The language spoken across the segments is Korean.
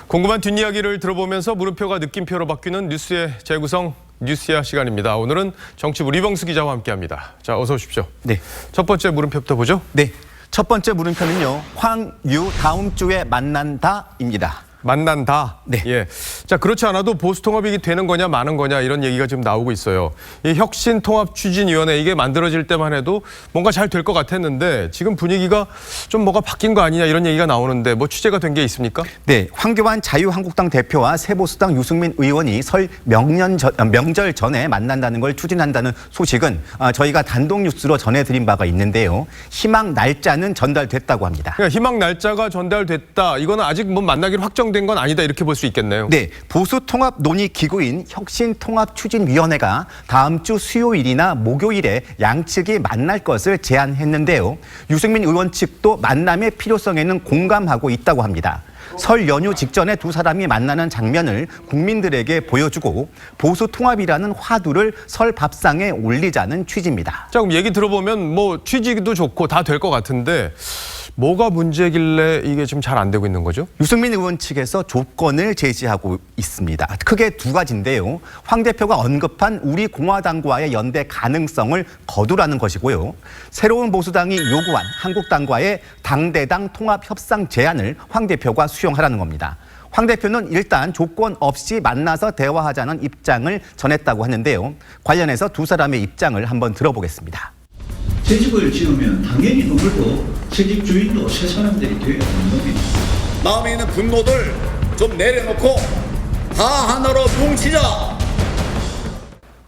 궁금한 뒷이야기를 들어보면서 물음표가 느낌표로 바뀌는 뉴스의 재구성 뉴스야 시간입니다. 오늘은 정치부 리병수 기자와 함께합니다. 자, 어서 오십시오. 네. 첫 번째 물음표부터 보죠. 네. 첫 번째 물음표는요. 황유 다음 주에 만난다입니다. 만난다. 네. 예. 자, 그렇지 않아도 보수통합이 되는 거냐 마는 거냐 이런 얘기가 지금 나오고 있어요. 이 혁신통합추진위원회 이게 만들어질 때만 해도 뭔가 잘 될 것 같았는데 지금 분위기가 좀 뭐가 바뀐 거 아니냐 이런 얘기가 나오는데 뭐 취재가 된 게 있습니까? 네. 황교안 자유한국당 대표와 새보수당 유승민 의원이 설 명절 전에 만난다는 걸 추진한다는 소식은 저희가 단독 뉴스로 전해드린 바가 있는데요. 희망 날짜는 전달됐다고 합니다. 그러니까 희망 날짜가 전달됐다. 이거는 아직 뭐 만나기로 확정된 건 아니다 이렇게 볼 수 있겠네요. 네, 보수통합 논의 기구인 혁신통합추진위원회가 다음 주 수요일이나 목요일에 양측이 만날 것을 제안했는데요. 유승민 의원 측도 만남의 필요성에는 공감하고 있다고 합니다. 설 연휴 직전에 두 사람이 만나는 장면을 국민들에게 보여주고 보수통합이라는 화두를 설 밥상에 올리자는 취지입니다. 자, 그럼 얘기 들어보면 뭐 취지도 좋고 다 될 것 같은데 뭐가 문제길래 이게 지금 잘 안 되고 있는 거죠? 유승민 의원 측에서 조건을 제시하고 있습니다. 크게 두 가지인데요. 황 대표가 언급한 우리 공화당과의 연대 가능성을 거두라는 것이고요. 새로운 보수당이 요구한 한국당과의 당대당 통합 협상 제안을 황 대표가 수용하라는 겁니다. 황 대표는 일단 조건 없이 만나서 대화하자는 입장을 전했다고 하는데요. 관련해서 두 사람의 입장을 한번 들어보겠습니다. 새 집을 지으면 당연히 건물도 새 집 주인도 새 사람들이 되어야 하는 겁니다. 마음에 있는 분노들 좀 내려놓고 다 하나로 뭉치자.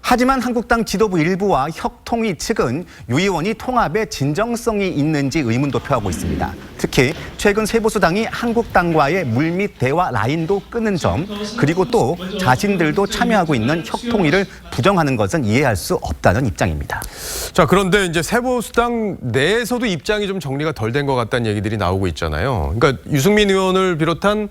하지만 한국당 지도부 일부와 혁통위 측은 유 의원이 통합에 진정성이 있는지 의문도 표하고 있습니다. 특히 최근 새보수당이 한국당과의 물밑 대화 라인도 끊은 점, 그리고 또 자신들도 참여하고 있는 혁통위를 부정하는 것은 이해할 수 없다는 입장입니다. 자, 그런데 이제 새보수당 내에서도 입장이 좀 정리가 덜 된 것 같다는 얘기들이 나오고 있잖아요. 그러니까 유승민 의원을 비롯한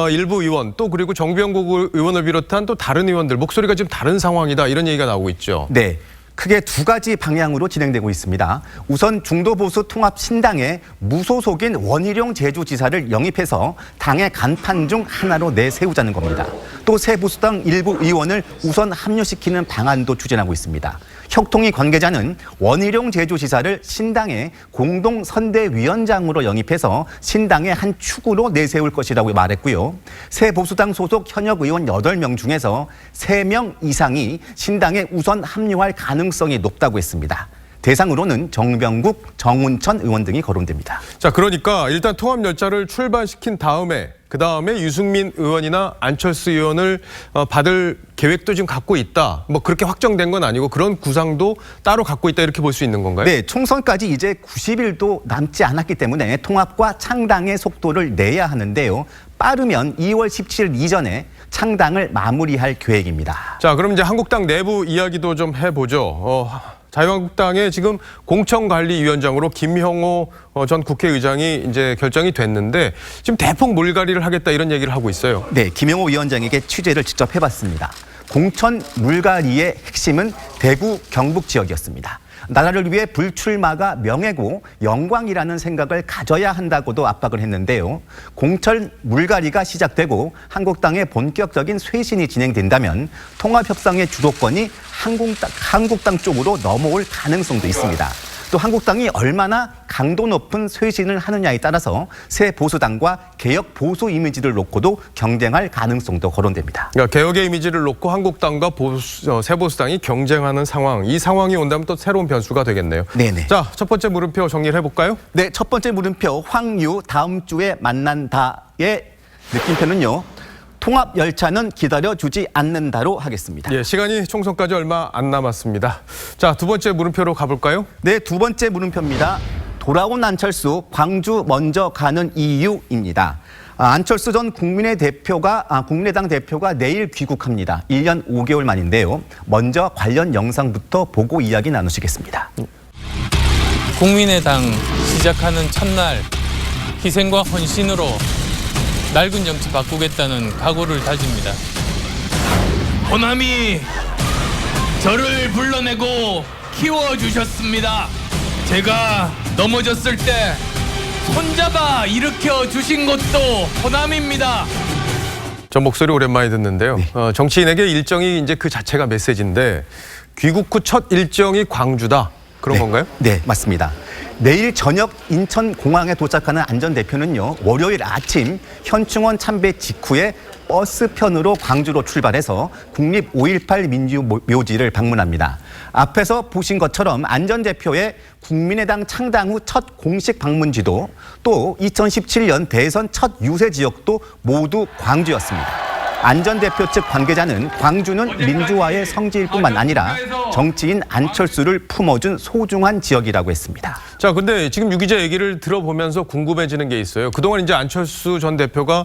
일부 의원 또 그리고 정병국 의원을 비롯한 또 다른 의원들 목소리가 지금 다른 상황이다 이런 얘기가 나오고 있죠. 네. 크게 두 가지 방향으로 진행되고 있습니다. 우선 중도보수 통합 신당에 무소속인 원희룡 제주지사를 영입해서 당의 간판 중 하나로 내세우자는 겁니다. 또 새보수당 일부 의원을 우선 합류시키는 방안도 추진하고 있습니다. 혁통위 관계자는 원희룡 제주지사를 신당의 공동선대위원장으로 영입해서 신당의 한 축으로 내세울 것이라고 말했고요. 새보수당 소속 현역 의원 8명 중에서 3명 이상이 신당에 우선 합류할 가능성이 높다고 했습니다. 대상으로는 정병국, 정운천 의원 등이 거론됩니다. 자, 그러니까 일단 통합 열차를 출발시킨 다음에 그다음에 유승민 의원이나 안철수 의원을 받을 계획도 지금 갖고 있다. 뭐 그렇게 확정된 건 아니고 그런 구상도 따로 갖고 있다 이렇게 볼 수 있는 건가요? 네, 총선까지 이제 90일도 남지 않았기 때문에 통합과 창당의 속도를 내야 하는데요. 빠르면 2월 17일 이전에 창당을 마무리할 계획입니다. 자, 그럼 이제 한국당 내부 이야기도 좀 해보죠. 자유한국당의 지금 공천관리위원장으로 김형호 전 국회의장이 이제 결정이 됐는데 지금 대폭 물갈이를 하겠다 이런 얘기를 하고 있어요. 네, 김형호 위원장에게 취재를 직접 해봤습니다. 공천 물갈이의 핵심은 대구 경북 지역이었습니다. 나라를 위해 불출마가 명예고 영광이라는 생각을 가져야 한다고도 압박을 했는데요. 공천 물갈이가 시작되고 한국당의 본격적인 쇄신이 진행된다면 통합협상의 주도권이 한국당 쪽으로 넘어올 가능성도 있습니다. 또 한국당이 얼마나 강도 높은 쇄신을 하느냐에 따라서 새 보수당과 개혁 보수 이미지를 놓고도 경쟁할 가능성도 거론됩니다. 그러니까 개혁의 이미지를 놓고 한국당과 새 보수당이 경쟁하는 상황, 이 상황이 온다면 또 새로운 변수가 되겠네요. 네네. 자, 첫 번째 물음표 정리를 해볼까요? 네, 첫 번째 물음표 황유 다음 주에 만난다의 느낌표는요. 통합 열차는 기다려주지 않는다로 하겠습니다. 예, 시간이 총선까지 얼마 안 남았습니다. 자, 두 번째 물음표로 가볼까요? 네, 두 번째 물음표입니다. 돌아온 안철수, 광주 먼저 가는 이유입니다. 안철수 전 국민의당 대표가 내일 귀국합니다. 1년 5개월 만인데요. 먼저 관련 영상부터 보고 이야기 나누시겠습니다. 국민의당 시작하는 첫날 희생과 헌신으로 낡은 정치 바꾸겠다는 각오를 다집니다. 호남이 저를 불러내고 키워주셨습니다. 제가 넘어졌을 때 손잡아 일으켜 주신 것도 호남입니다. 저 목소리 오랜만에 듣는데요. 정치인에게 일정이 이제 그 자체가 메시지인데 귀국 후 첫 일정이 광주다. 그런 건가요? 네, 맞습니다. 내일 저녁 인천공항에 도착하는 안 전 대표는요, 월요일 아침 현충원 참배 직후에 버스편으로 광주로 출발해서 국립 5.18 민주묘지를 방문합니다. 앞에서 보신 것처럼 안 전 대표의 국민의당 창당 후 첫 공식 방문지도 또 2017년 대선 첫 유세 지역도 모두 광주였습니다. 안 전 대표 측 관계자는 광주는 민주화의 성지일 뿐만 아니라 정치인 안철수를 품어준 소중한 지역이라고 했습니다. 자, 근데 지금 유 기자 얘기를 들어보면서 궁금해지는 게 있어요. 그동안 이제 안철수 전 대표가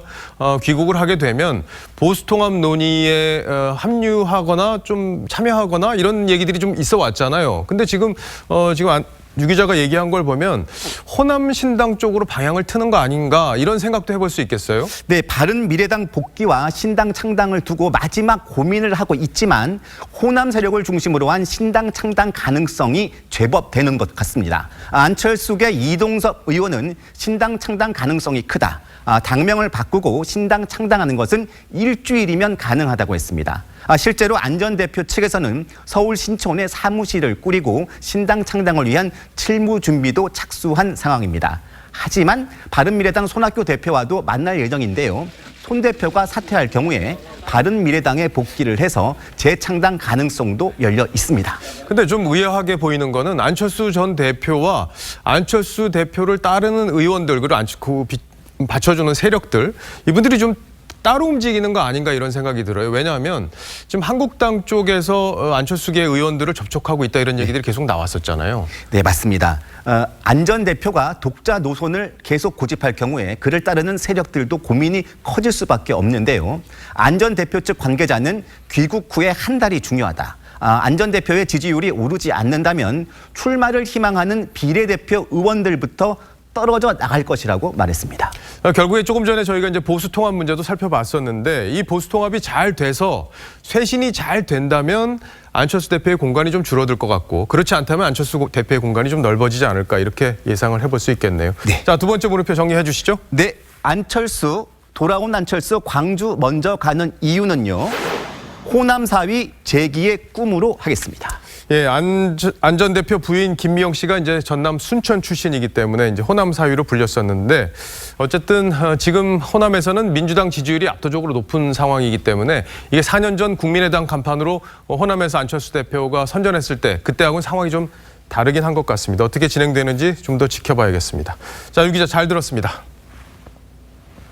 귀국을 하게 되면 보수통합 논의에 합류하거나 좀 참여하거나 이런 얘기들이 좀 있어 왔잖아요. 근데 지금 유 기자가 얘기한 걸 보면 호남 신당 쪽으로 방향을 트는 거 아닌가 이런 생각도 해볼 수 있겠어요? 네, 바른미래당 복귀와 신당 창당을 두고 마지막 고민을 하고 있지만 호남 세력을 중심으로 한 신당 창당 가능성이 제법 되는 것 같습니다. 안철수계 이동섭 의원은 신당 창당 가능성이 크다. 당명을 바꾸고 신당 창당하는 것은 일주일이면 가능하다고 했습니다. 실제로 안 전 대표 측에서는 서울 신촌에 사무실을 꾸리고 신당 창당을 위한 실무 준비도 착수한 상황입니다. 하지만 바른미래당 손학규 대표와도 만날 예정인데요. 손 대표가 사퇴할 경우에 바른미래당에 복귀를 해서 재창당 가능성도 열려 있습니다. 근데 좀 의아하게 보이는 거는 안철수 전 대표와 안철수 대표를 따르는 의원들 그리고 받쳐주는 세력들 이분들이 좀 따로 움직이는 거 아닌가 이런 생각이 들어요. 왜냐하면 지금 한국당 쪽에서 안철수계 의원들을 접촉하고 있다 이런 얘기들이 계속 나왔었잖아요. 네, 맞습니다. 안 전 대표가 독자 노선을 계속 고집할 경우에 그를 따르는 세력들도 고민이 커질 수밖에 없는데요. 안 전 대표 측 관계자는 귀국 후에 한 달이 중요하다. 안 전 대표의 지지율이 오르지 않는다면 출마를 희망하는 비례대표 의원들부터 떨어져 나갈 것이라고 말했습니다. 결국에 조금 전에 저희가 이제 보수 통합 문제도 살펴봤었는데 이 보수 통합이 잘 돼서 쇄신이 잘 된다면 안철수 대표의 공간이 좀 줄어들 것 같고 그렇지 않다면 안철수 대표의 공간이 좀 넓어지지 않을까 이렇게 예상을 해볼 수 있겠네요. 네. 자, 두 번째 물음표 정리해 주시죠. 네, 돌아온 안철수 광주 먼저 가는 이유는요. 호남 사위 재기의 꿈으로 하겠습니다. 예, 안 전 대표 부인 김미영 씨가 이제 전남 순천 출신이기 때문에 이제 호남 사위로 불렸었는데 어쨌든 지금 호남에서는 민주당 지지율이 압도적으로 높은 상황이기 때문에 이게 4년 전 국민의당 간판으로 호남에서 안철수 대표가 선전했을 때 그때하고는 상황이 좀 다르긴 한 것 같습니다. 어떻게 진행되는지 좀 더 지켜봐야겠습니다. 자, 유 기자 잘 들었습니다.